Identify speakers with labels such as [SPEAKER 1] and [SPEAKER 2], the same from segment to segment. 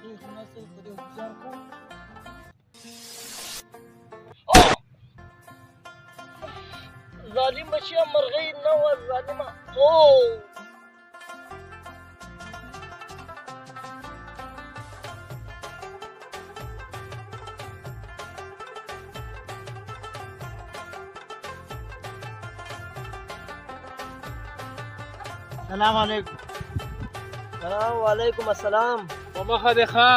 [SPEAKER 1] مرغۍ خو نسل په دې ګزار کوم. ظالم بچیه مرغۍ نه وه ظالمه.
[SPEAKER 2] سلام علیکم.
[SPEAKER 1] وعلیکم السلام.
[SPEAKER 2] په مخه دې ښه.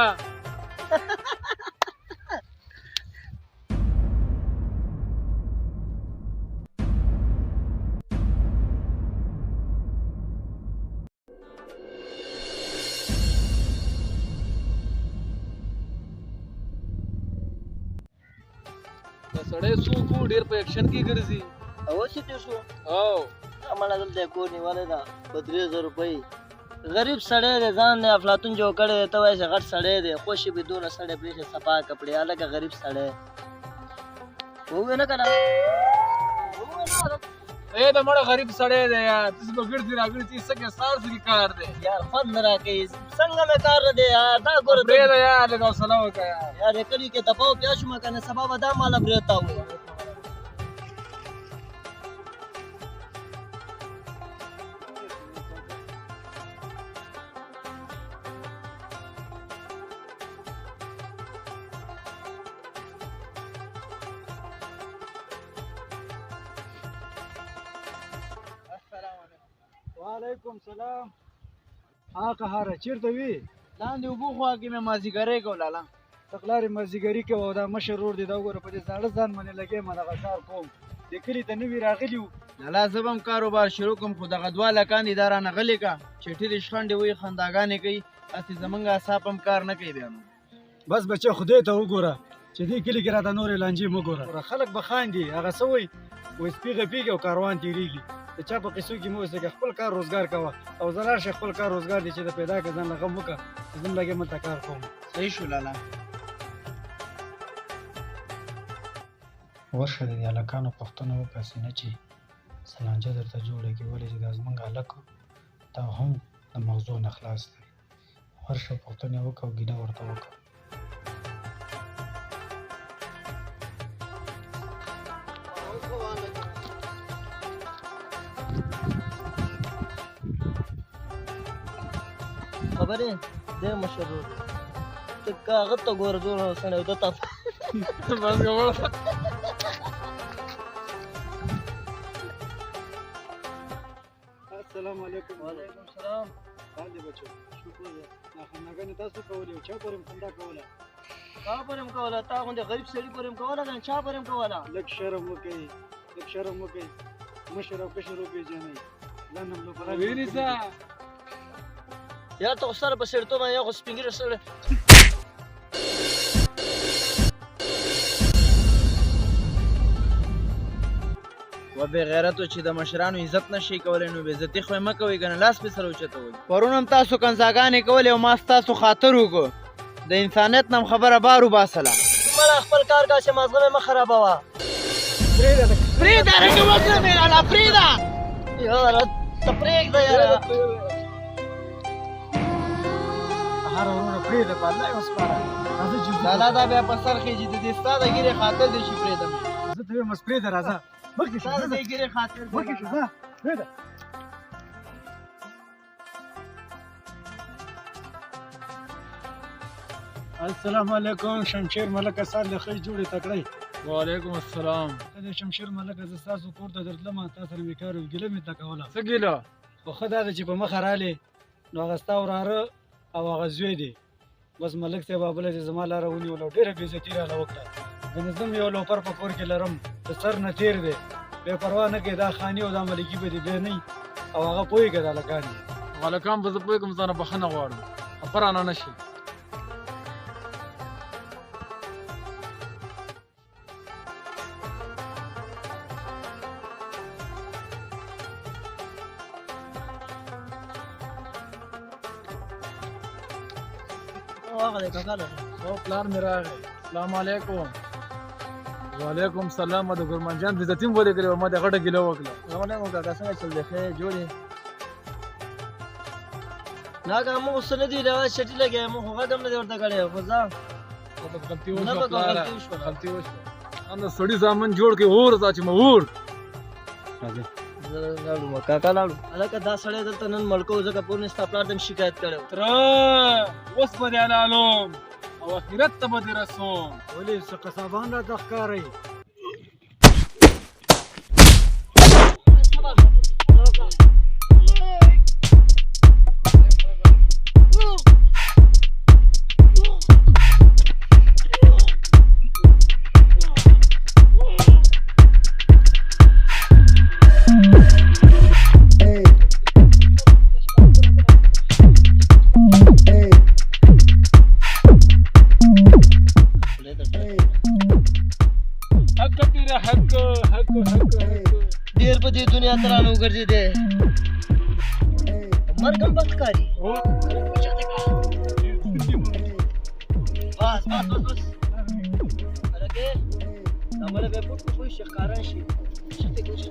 [SPEAKER 3] دا سړی څوک و ډېر په اکشن کې ګرځي.
[SPEAKER 1] اوس یې شو مړه دلته کور نیولې ده په 3000 روپۍ. غریب سړی دی ځان دی افلاطون جوړ کړی دی. ته وایې چې غټ سړی دی خوشې بدونه سړی پرېښې صفا کپړې هلکه غریب سړی ووایې نه که نه
[SPEAKER 3] ای د مړه غریب سړی دی یار تاسې به ګرځي راګرځي څه کې ستاسو کې کار دی
[SPEAKER 1] یار خوند نه راکوي څنګه مې کار نه دی یار دا ګوره
[SPEAKER 3] پرېږده یار لږ حوصله وکړه
[SPEAKER 1] یار یې کلي کې تپاو بیا شومه که نه سبا به دا ماله برېتا و.
[SPEAKER 2] وعلیکم سلام. قهاره چیرته وي؟
[SPEAKER 4] لاندې اوبو خوا کې مې مازدیګرۍ کوله لا
[SPEAKER 2] ته خلارې مازدیګري کوه او دا مشر ورور دی دا وګوره په دې زاړه ځان باندې لګیم دغه کار کوم. دې کلي ته نوي راغلي وو.
[SPEAKER 4] لالا زه به هم کاروبار شروع کړم خو دغه دوه هلکان دي دا رانه غلې که چټي دې شخنډې وایي خنداګانې کوي هسې زمونږ اعصاب هم کار نه کوي بیا نو.
[SPEAKER 2] بس بچه خدای ته وګوره چې دې کلي کې راته نورې لانجې مه ګوره. خلک به خاندي هغه څه وایي وایي سپي غپېږي او کاروان تېرېږي. د چا په قصو کې مه اوسې که خپل کار روزګار کوه او زه لاړ شه خپل کار روزګار دی چې د پیدا کړه ځان له غم وکړه چې زه هم لګېم هلته کار کوم.
[SPEAKER 4] صحیح شو لالا.
[SPEAKER 5] ورشه د دې هلکانو پوښتنه وکړه سینه چې سلانجه درته جوړه کړي ولې چې دا زموږ هلک دا هم د موضوع نه خلاص دی. ورشه پوښتنې وکړه او ګیله ورته وکړه.
[SPEAKER 1] خبرې دی مشر ورور ته هغه ته ګوره دومره سړی ده ته
[SPEAKER 3] بس خبره
[SPEAKER 2] السلام علیکم.
[SPEAKER 1] وعلیکم السلام.
[SPEAKER 2] باندې بچو شکر دی. خنداګانې تاسو کولې او چا پورې هم خندا کوله؟
[SPEAKER 1] تا پورې هم کوله تا غوندې غریب سړي پورې هم کوله که نه چا پورې هم کوله؟
[SPEAKER 2] لږ شرم وکړئ لږ شرم وکړئ مشر او کشر وپېژنئ ځان هم لوفران
[SPEAKER 3] وینیسه
[SPEAKER 1] یار ته خو سره په سړیتوب باندې یو خو سپین ږیری سړی
[SPEAKER 4] و بې غیرتو چې د مشرانو عزت نه شي کولی نو بېعزتي خو یې مه کوئ که نه لاس پې سره اوچتوئ. پرون هم تاسو کنځاګانې کولې او ما ستاسو خاطر وکړو د انسانیت نه هم خبره بار وباسله.
[SPEAKER 1] مړه خپل کار کوه چې مازغه مې مه خرابوه.
[SPEAKER 4] پرېږده لږه وکړه مې لالا پرېږده.
[SPEAKER 1] یاره ته پرېږده یاره
[SPEAKER 2] هر وروره پرېږده په الله یې وسپاره. راځه چې
[SPEAKER 4] لالا دا بیا په سر خېږي د دې ستا د ګیرې خاطر دی چې پرېږدم.
[SPEAKER 2] زه ته وایم بس پرېږده راځه مخکې شه
[SPEAKER 4] ستا د دې ګیرې خاطر دی
[SPEAKER 2] مخکې شه ځه پرېږده. السلام علیکم. شمشیر ملک سال د ښې جوړې تکړی.
[SPEAKER 3] وعلیکم السلام.
[SPEAKER 2] د شمشیر ملک زه ستاسو کور ته درتلم تا سره مې کار و ګیله مې ته کوله
[SPEAKER 3] څه ګیله
[SPEAKER 2] خو ښه دا ده چې په مخه رالې نو هغه ستا وراره او هغه زوی دی بس ملک صاحب بله چې زما لاره ونیوله او ډېره بېعزتي راله وکړه. ګنې زه هم یو لوفر په کور کې لرم د سر نه تېر دی بې پروا نه کوي دا خاني او دا ملکي به دې بیا نه او هغه پوهېږه دا هلکان دي
[SPEAKER 3] هلکان به زه پوهېږم ځان نه بښنه غواړم خفه رانه نه شي.
[SPEAKER 1] واغله کاکاله
[SPEAKER 3] او پلار مې راغی. السلام علیکم. وعلیکم السلام. ما د ګرمان جان بېزتي هم ولې کړې وه ما د غټه ګیله وکړه.
[SPEAKER 1] السلام علیکم کاکا څنګه چل دی ښه جوړ یې نه که موږ اوس نه دي رواج چټي لګیا موږ خو غږ هم نه دی ورته کړی خو ځه
[SPEAKER 3] مطلب غلطي
[SPEAKER 1] نه
[SPEAKER 3] وشوه
[SPEAKER 1] به
[SPEAKER 3] پلاره
[SPEAKER 1] غلطي وشوه.
[SPEAKER 3] غلطي وشوه انده سړي زامن جوړ کې اور تا چې ما اور راځه
[SPEAKER 1] زه لاړو ما کاکا لاړو هلکه دا سړی دلته نن مړکو ځکه پور نه ستا پلار ته مې شکایت کړی و.
[SPEAKER 3] تره اوس به دې حلالوم او اخرت ته به دې رسوم
[SPEAKER 2] ولې څه قصابان راته ښکارئ
[SPEAKER 3] حق تیرا حق حق حق حق
[SPEAKER 1] ډېر په دې دنیا ته رانه وګرځېدی مرګ هم بد ښکاري بس بس بس بس هلکې دا مله به پټ پټ شي ښکاره شي شته کې وشي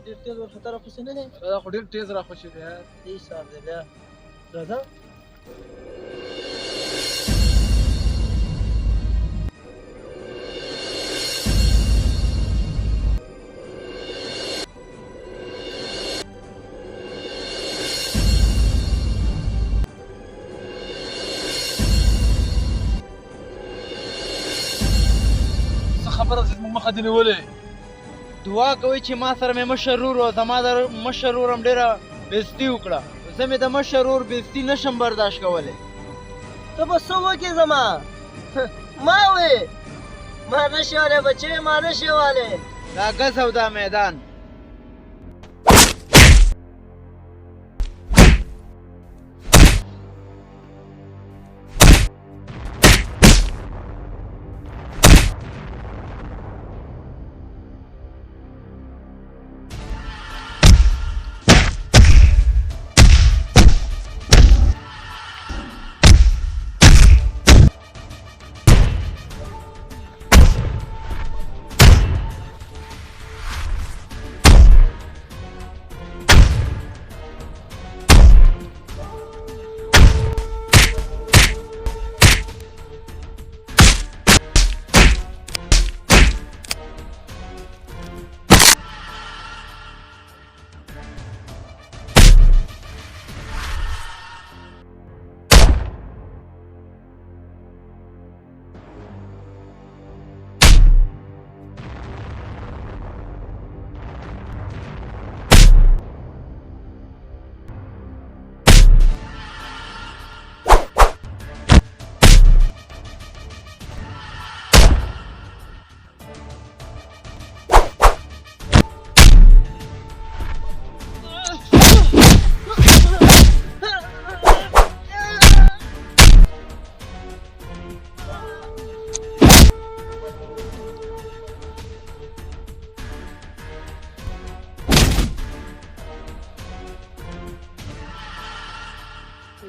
[SPEAKER 1] ډېر تېز ورخطا راخوسي نه دی
[SPEAKER 3] دا خو ډېر تېز راخوشي دی یار
[SPEAKER 1] دې حساب دی بیا راځه
[SPEAKER 3] څه خبره چې زموږ مخه دې نیولې
[SPEAKER 4] دعا کوي چې ما سره مې مشر ورور او زما د مشر ورور هم ډېره بېزتي وکړه زه مې د مشر ورور بېزتي نشم برداشت کولی
[SPEAKER 1] ته به څه وکړې زما ما وې ما نشي والی بچې ما نشي والی
[SPEAKER 4] دا ګز او دا میدان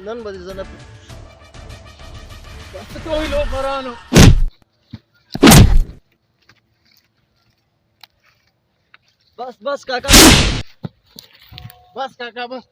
[SPEAKER 1] نن به دې زه نه
[SPEAKER 3] څه کوئ لوفرانو
[SPEAKER 1] بس بس کاکا
[SPEAKER 4] بس کاکا بس